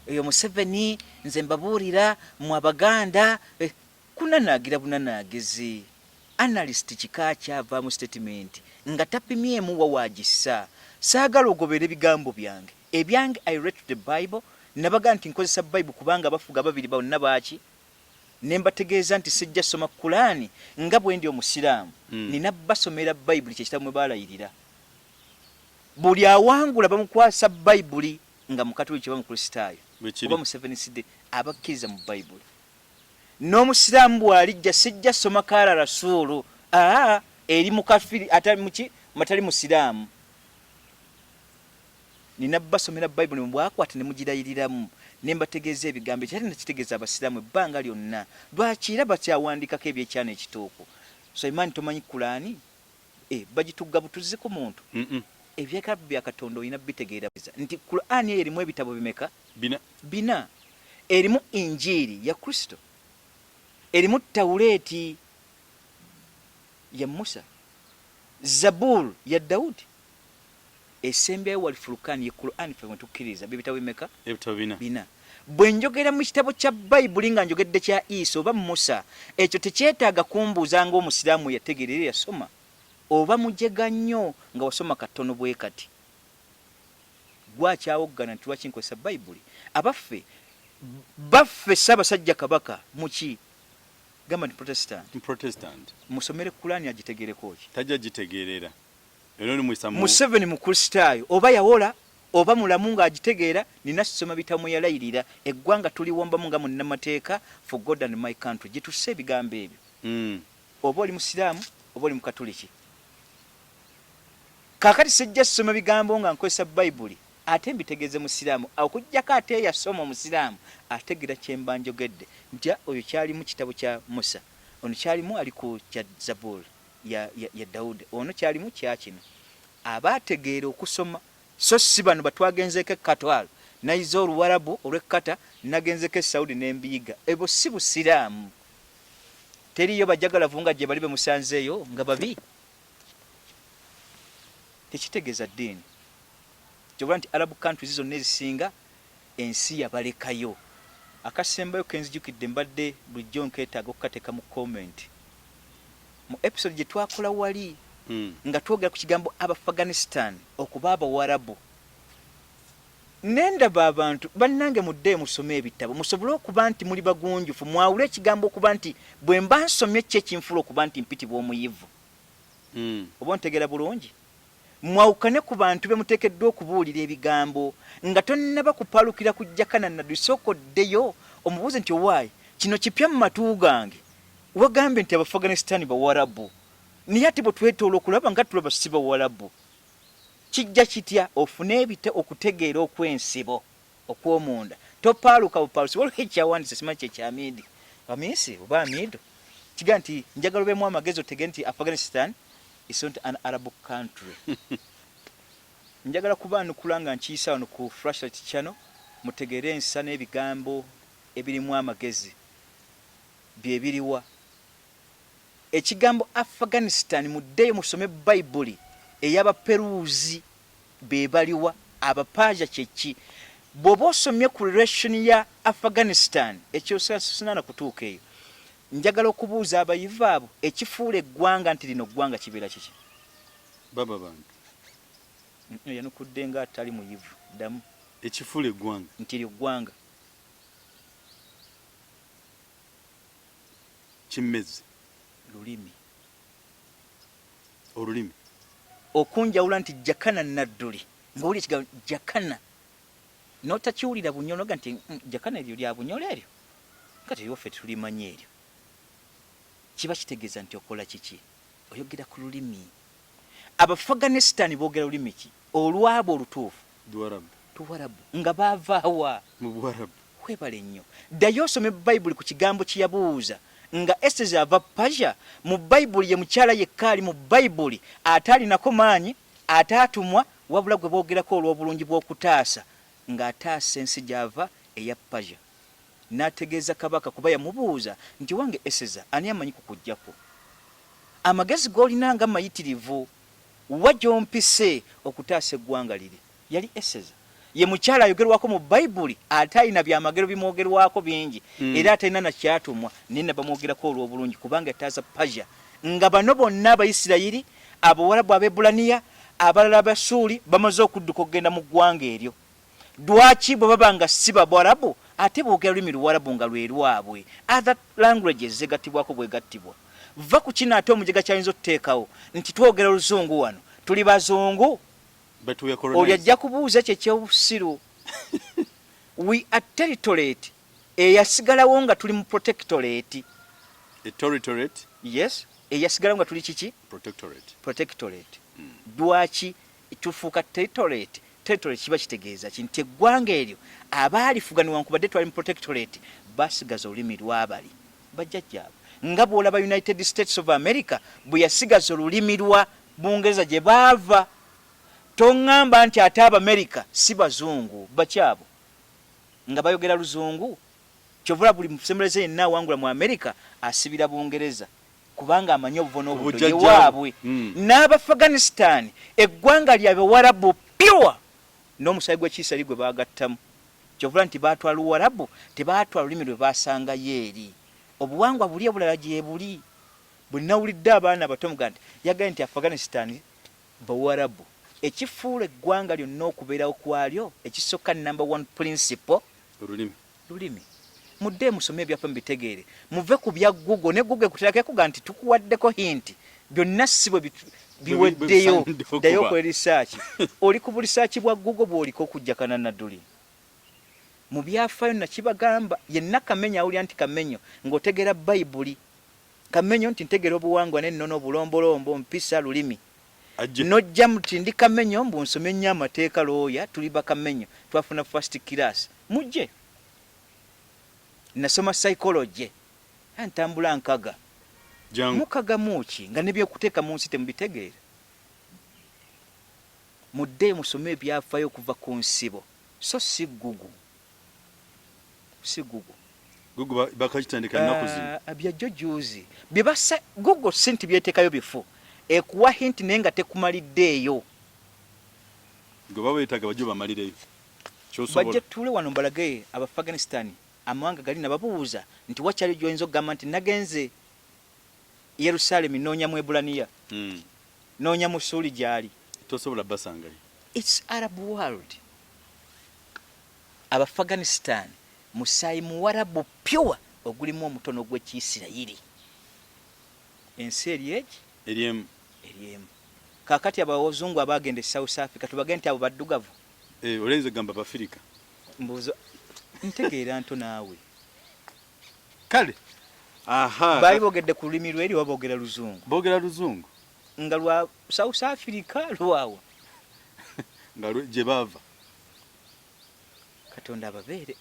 Eyo Museveni nze mbabuulira mu Abaganda kunanaagira bunanaagezi. Analyst kika kyava mu statement nga tapimyemu wawagisa. Saagala ogobera ebigambo byange. Ebyange I read the Bible nabaga nti nkozesa Bible kubanga abafuga babiri bonna baaki. Nembategeeza nti sijja soma Qur'ani nga bwe ndi omusiraamu. Nina basomera Bible kye kitamwe baalayirira. Buli awangula bamukwasa Bible nga mukatoliki ba mukristaayo. Oba mu Seventh Day abakkiriza mu Bible. N'omusiraamu bw'alijja sijja soma kaala Rasuulu. Eri mukafiri matali musiraamu. Nina basomera Bible ne bwakwata ne mugirayiriramu. Nembategeeza ebigambo kyali nakitegeeza abasiraamu ebbanga lyonna. Lwaki era bakyawandikako ebyekyana ekituuku. So imani tomanyi Qur'ani bagitugga butuzi ku muntu. Ebyekabbi bya Katonda olina bitegeera nti Qur'ani erimu ebitabo bimeka? Bina. Erimu Injiri ya Kristo. Erimu Tawuleti ya Musa. Zabur ya Daudi. Esembyayo wali Furukani ye Qur'ani fe mwetukkiriza bibitabo bimeka? Ebitabo bina. Bwe njogera mu kitabo kya Bible nga njogedde kya Isa oba Musa, ekyo tekyetaaga kumbuuza ng'omusiraamu yategeerera yasoma. Oba mujega nnyo nga wasoma katono bwe kati. Gwakyawoggana nti lwaki nkozesa Bible. Baffe Ssaabasajja Kabaka muki? Gamba nti Protestant. Musomere Qur'ani agitegeereko ki? Tajja gitegeerera. Museveni mu Kristaayo oba yawola oba mulamu nga agitegeera. Nina soma bitamu yalayirira eggwanga tuliwombamu nga munnamateeka for God and my country. Gitusse ebigambo ebyo. Oba oli musiraamu oba oli mukatoliki. Kaakati sijja soma bigambo nga nkozesa Bible ate mbitegeeze musiraamu okujjako ate yasoma omusiraamu ategeera kye mba njogedde nti oyo kyalimu kitabo kya Musa, ono kyalimu ali ku kya Zaburi ya Daudi, ono kyalimu kya kino. Abaategeera okusoma so si bano batwagenzeeko Katwalo nayiza Oluwarabu olw'ekkata nagenzeko Saudi n'embiyiga. Ebo si busiraamu. Teriyo bajjagalavu nga gye bali bemusanzeeyo nga babi. Tekitegeeza ddiini. Kyobula nti Arab countries zonna ezisinga ensi yabalekayo. Akasembayo kenzijukidde mbadde bulijjo nkeetaaga okukateeka mu comment. Mu episode gye twakola wali nga twogera ku kigambo Abafghanistan okuba Abawarabu. Nendaba abantu bannange mudde musome ebitabo musobole okuba nti muli bagunjufu mwawule ekigambo okuba nti bwe mba nsomye kye kinfula okuba nti mpitibwa omuyivu. Oba ntegeera bulungi. Mwawukane ku bantu be muteekeddwa okubuulira ebigambo nga tonnaba kupaalukira ku Jakana Nadduli sookoddeyo omubuuze nti owaayi kino kipya mu matu gange wagambe nti Abafghanistan Bawarabu naye ate bwe twetoola okulaba nga tulaba si Bawarabu. Kijja kitya ofune ebita okutegeera okw'ensibo okw'omunda topaaluka bupaalusi waliwo ekyawandise simanyi kyekyamidi amiisi oba amiido kiga nti njagala obeemu amagezi otegere nti Afghanistan is not an Arab country. Njagala kubaanukula nga nkiyisa wano ku Flashlight Channel mutegeere ensa n'ebigambo ebirimu amagezi bye biriwa. Ekigambo Afghanistan muddeyo musome Bible ey'Abaperuzi be baliwa Abapaja kyeki. Bw'oba osomye ku relation ya Afghanistan ekyo sinana kutuuka eyo njagala okubuuza abayivu abo ekifuula eggwanga nti lino ggwanga kibeera kiki baba bantu yanukudde nga atali muyivu ddamu ekifuula eggwanga nti lyo ggwanga kimmezi lulimi olulimi okunjawula nti Jakana Nadduli ng'oli ekigambo Jakana n'otakiwulira bunyolo ga nti Jakana eryo lya bunyolo eryo kati yoffe tulimanya eryo kiba kitegeeza nti okola kiki oyogera ku lulimi Abafghanistan boogera lulimi ki olwabo olutuufu Tuwarabu nga baavaawa mu Buwarabu webale nnyo ddayo osome Bayibuli ku kigambo kye yabuuza nga Eseza ava Persia mu Bayibuli ye mukyala yekka ali mu Bayibuli ataalinako maanyi ataatumwa wabula gwe boogerako olw'obulungi bw'okutaasa ng'ataasa ensi gy'ava eya Persia n'ategeeza kabaka kuba yamubuuza nti wange Eseza ani amanyi kukuggyako amagezi g'olina nga mayitirivu wa gy'ompise okutaasa eggwanga liri yali Eseza ye mukyala ayogerwako mu Bayibuli atayina byamagero bimwogerwako bingi era atalina nakyatumwa naye ne bamwogerako olw'obulungi kubanga yataasa Persia nga bano bonna Abayisirayiri Abawarabu Abebulaniya abalala Abasuuli bamaze okudduka okugenda mu ggwanga eryo lwaki bwe baba nga si Bawarabu ate boogera lulimi Luwarabu nga lwe lwabwe other languages zegattibwako bwegattibwa va ku kino ate omujega kyayinza okuteekawo nti twogera Luzungu wano tuli Bazungu oli ajja kubuuza kyekyobusiru we are territorate eyasigalawo nga tuli mu protectorate yes eyasigalawo nga tuli kiki protectorate lwaki tufuuka territorate kiba kitegeeza kinti eggwanga eryo abaalifuga newankubadde twali mu protectorate basigaza olulimi lwabali bajjajjaabwe nga bw'olaba United States of America bwe yasigaza olulimi lwa Bungereza gye baava toŋŋamba nti ate Abamerika si Bazungu bakyabo nga bayogera Luzungu kyovula buli musembereze yenna awangula mu Amerika asibira Bungereza kubanga amanyi obuvono obuddo ye waabwe n'Abafghanistan eggwanga lyabwe Warabu pure n'omusaayi gw'ekiisali gwe baagattamu kyovula nti baatwala Luwarabu tebaatwala olulimi lwe baasangayo eri obuwangwa buli obulala gye buli bwe nawulidde abaana abato muga nti yagaye nti Afghanistan Bawarabu ekifuula eggwanga lyonna okubeerawo kwalyo ekisooka number one principle lulimi mudde musome ebyaffe mubitegeere muve ku bya Google ne Google kuterako kuga nti tukuwaddeko hinti byonna si bwe biweddeyo ddayo ku research oli ku research bwa Google bw'oliko okujjakana Nadduli mu byafaayo nakibagamba yenna Kamenyo awulira nti Kamenyo ng'otegera Bayibuli Kamenyo nti ntegera obuwangwa n'ennono obulombolombo mpisa lulimi nojja muti ndi Kamenyo mbu nsome nnyo amateeka looya tuli ba Kamenyo twafuna first class mujje nasoma psychology antambula nkaga mukaga muki nga nebyokuteeka mu nsi temubitegeera mudde musome ebyafaayo okuva ku nsibo so si Google bakakitandika nnaku zino byajjo juuzi byebasa Google sinti byeteekayo bifu ekuwa hinti naye nga tekumaliddeeyo gwe babeetaaga bajjo bamalireyo bajja tuule wano mbalage Abafghanistan amawanga gali nababuuza nti wakyali gyoyinza okugamba nti nagenze Yerusalemu noonya mu Ebulaniya noonya mu Suuli gyali tosobola basangayo it's Arab world Abafghanistan musaayi Muwarabu pure ogulimu omutono ogw'Ekiyisirayiri ensi eryemu kakati abazungu abagenda e South Africa tubagende nti abo baddugavu olenze gamba Bafirika mbuzo ntegeera nto naawe kale baali boogedde ku lulimi lweri waboogera Luzungu nga lwa South Africa lwawa nga gye baava Katonda ababeere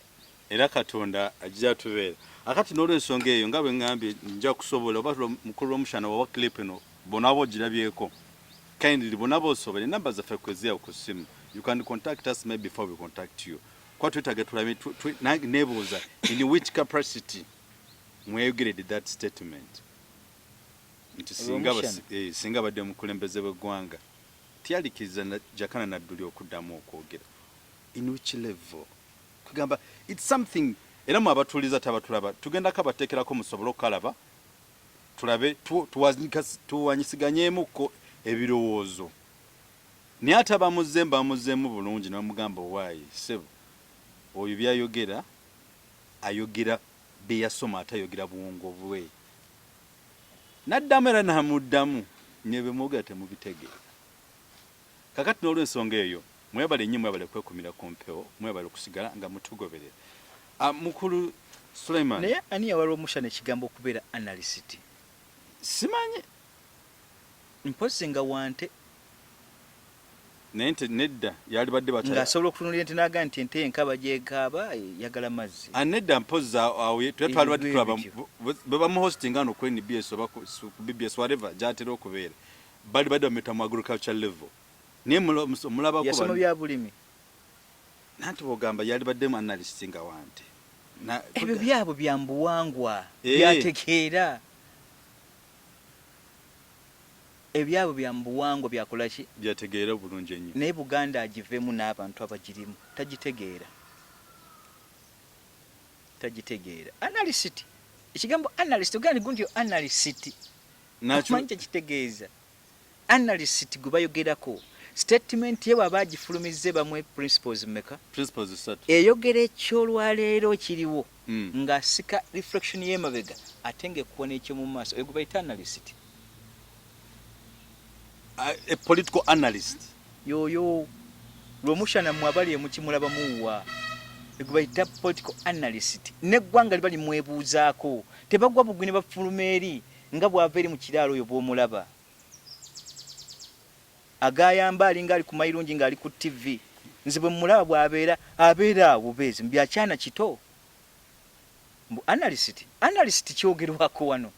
era Katonda ajja tubeera akati n'olwensonga eyo nga bwe ngambye nja kusobola oba mukulu w'omushana wawa clip eno bonabo ogirabyeko kindly bonabo osobole namba zaffe kweziya ku simu you can contact us maybe before we contact you kwa twetaaga tulabe nebuuza in which capacity mweyogeredde that statement nti singa badde mukulembeze bw'eggwanga tyalikiriza Jakana Nadduli okuddamu okwogera in which level kugamba it's something era mu abatuliza tabatulaba tugenda kabatekerako musobolo kalaba tulabe tuwanyisiganyemu ko ebirowoozo naye ate bamuzeemu bulungi n'amugamba owaayi sebo oyo byayogera ayogera beyasoma atayogera buwongo bwe naddamu era namuddamu nyebemwogera temubitegeera kakati n'olw'ensonga eyo mwebale nnyo mwebale kwekumira ku mpewo mwebale okusigala nga mutugoberera mukulu Sulaiman naye ani yawalwa omushana ekigambo okubeera analyst simanyi mpozi nga wante naye nedda yali badde ng'asobola okutunulira nti n'aga nti ente enkaba gyekaaba yagala mazzi nedda mpozi awo twali badde tulaba bwe bamuhostinga ano ku NBS oba ku BBS whatever gyatera okubeera bali badde bameta mu agriculture level naye mulabako yasoma bya bulimi nanti bwogamba yali baddemu analyst nga wante ebyo byabo bya mbuwangwa byategeera ebyabo bya mbuwangwa byakolaki byategeera bulungi ennyo naye Buganda agivemu n'abantu abagirimu tagitegeera analyst ekigambo analyst ogandi gundi analyst nacho kitegeeza analyst gwe bayogerako statement ye baba agifulumize bamwe principles meka principles satu eyogera ekyolwaleero kiriwo ng'asika reflection y'emabega atenge kuwona ekyo mu maaso egwe bayita analyst a political analyst yoyo lwomushana mwabali emukimulaba muwa egwe bayita political analyst neggwanga libali mwebuuzaako tebagwa bugwi ne bafuluma eri nga bwava eri mu kiraalo oyo bw'omulaba agayamba alinga ali ku mayirungi nga ali ku TV nze bwe mulaba bw'abeera awo beezi mbyakyana kito mbu analyst kyogerwako wano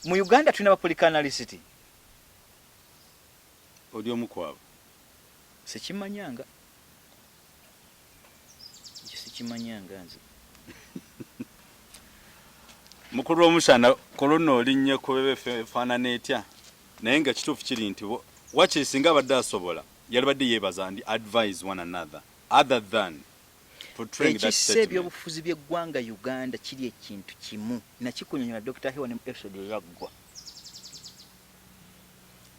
mu Uganda tulina bapolitika analyst oli omukwabo sikimanyanga nze mukulu w'omushana kolona olinnye kubebe faanana etya naye nga kituufu kiri nti wakiri singa abadde asobola yali badde yeebaza ndi advise one another other than portraying that statement. Ebyobufuzi by'eggwanga Uganda kiri ekintu kimu nakikunyonyola Dr. Hewa ne episode yaggwa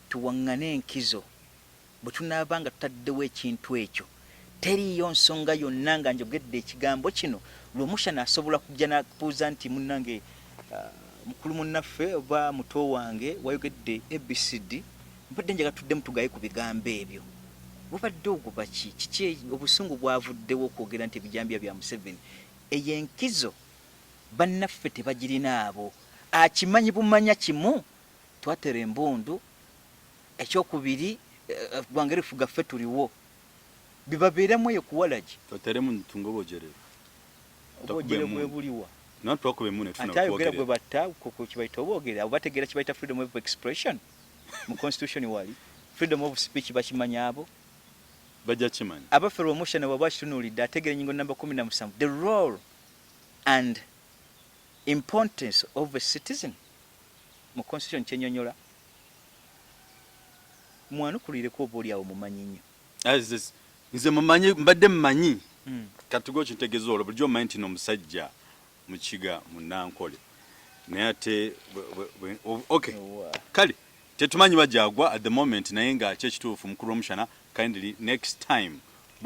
tuwaŋŋane enkizo bwe tunaabanga tutaddewo ekintu ekyo teriyo nsonga yonna nga njogedde ekigambo kino lw'omushana asobola kujja n'akubuuza nti munnange mukulu munnaffe oba muto wange wayogedde ABCD mbadde njaga tuddemu tugaye ku bigambo ebyo bubadde ogwo kiki obusungu bwavuddewo okwogera nti ebijambya bya Museveni eyo enkizo bannaffe tebagirina abo akimanyi bumanya kimu twatera embundu ekyokubiri Bwangerefu gaffe tuliwo bibabeeramu eyo kuwalagi toteremu ntungo bojerera bwe buliwa natwakube mune tuna kwogera atayogera gwe batta ku kibaita obogera obategeera kibaita freedom of expression mu constitution wali freedom of speech bakimanyabo bajja kimanyi abafero omushana wabashitunulidde ategeera nyingo namba 17 the role and importance of a citizen mu constitution kyenyonyola mwanukulire ko boli awo mumanyi nnyo nze mumanyi mbadde mmanyi katugo kintegeeza olwo bulijjo mmanyi nti n'omusajja mukiga munankole naye ate okay kale tetumanyi bajagwa at the moment naye nga kyekituufu mukulu w'omushana kindly next time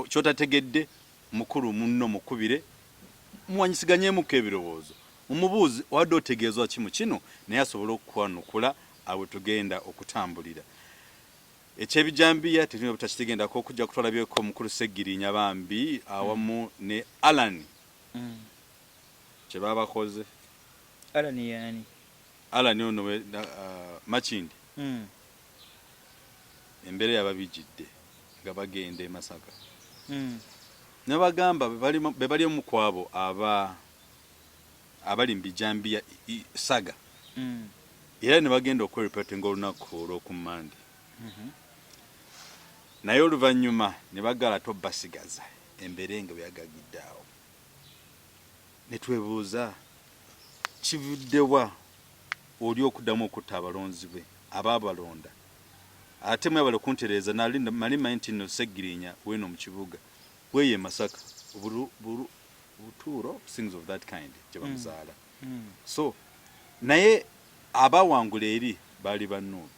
kyotategedde mukulu munno mukubire muwanyisiganyemuko ebirowoozo umubuuzi wadde otegeezwa kimu kino naye asobole okukwanukula awe tugenda okutambulira ekyebijambiya tetulina butakitegendako okujja kutwalabyeko mukulu Ssegirinya bambi awamu ne Allan kyebabakoze Allan yani Allan ono Makindi embere yababijidde nga bagenda e Masaka ne bagamba be bali omukwabo abali mbijambiya saga era ne bagenda okwerepetinga olunaku olw'okumandi naye oluvannyuma ne bagala tobasigaza embere nga byagagidde awo ne twebuuza kivuddewa oli okuddamu okutta abalonzi be abaabalonda ate mwebale kuntereeza mali 19 Ssegirinya weno mu kibuga weye Masaka Uturo, things of that kind. Jabamuzaala. So, naye abawangula eri bali banno.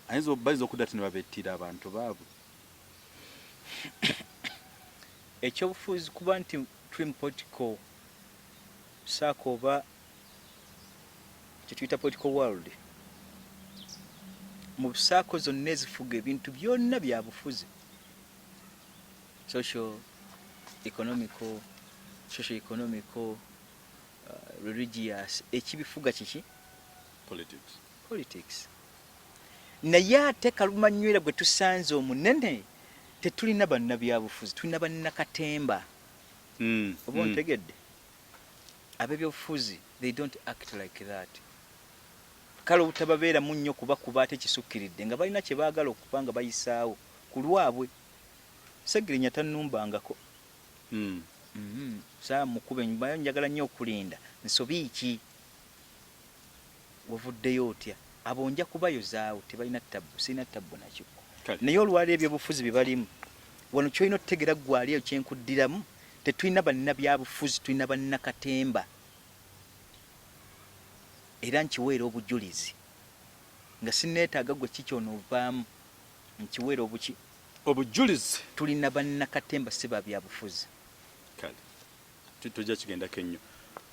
Ayinza balizo okudda ne babettira abantu baabwe. Ekyobufuzi kuba nti tuli political saako oba kyetuyita political world. Mu saako zonna ezifuga ebintu byonna bya bufuzi. Social, economical, religious, ekibifuga kiki? Politics. Naye ate kalumanywera bwe tusanze omunene tetulina bannabyabufuzi, tulina bannakatemba. Oba ontegedde? Ab'ebyobufuzi, they don't act like that. Kale obutababeera mu nnyo kuba ate kisukkiridde nga balina kye baagala okuba nga bayisaawo ku lwabwe. Ssegirinya tannumbangako. Saa mukube nyumba njagala nnyo okulinda nsobi ki wavuddeyo otya abo nja kubayozaawo tebalina ttabu sina ttabu nakyo naye olwali ebyobufuzi bibalimu wano kyolina otutegera gwali eyo kyenkuddiramu tetulina bannabyabufuzi tulina bannakatemba era nkiweera obujulizi nga sinneetaaga gwe kikyonoovaamu nkiweera obujulizi tulina bannakatemba si babyabufuzi kale tujja kigenda kennyo.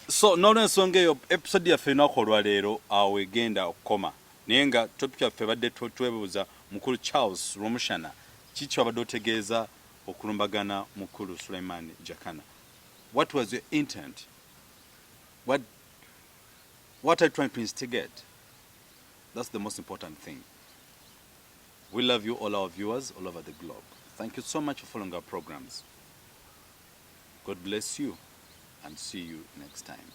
So n'olw'ensonga eyo episode yaffe ennaku olwaleero awo egenda okukoma naye nga topic yaffe badde twebuuza mukulu Charles Romushana kiki wabadde otegeeza okulumbagana mukulu Sulaiman Jakana. What was your intent? What are you trying to instigate? That's the most important thing. We love you, all our viewers all over the globe. Thank you so much for following our programs. God bless you and see you next time.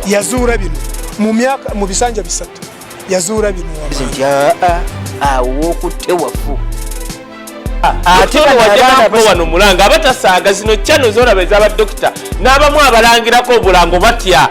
Yazuura bino mu bisanja bisatu yazuura bino awo okutewafu ate wajjako wano mulanga abatasaaga zino channel z'olaba ez'abadokita n'abamu abalangirako obulango batya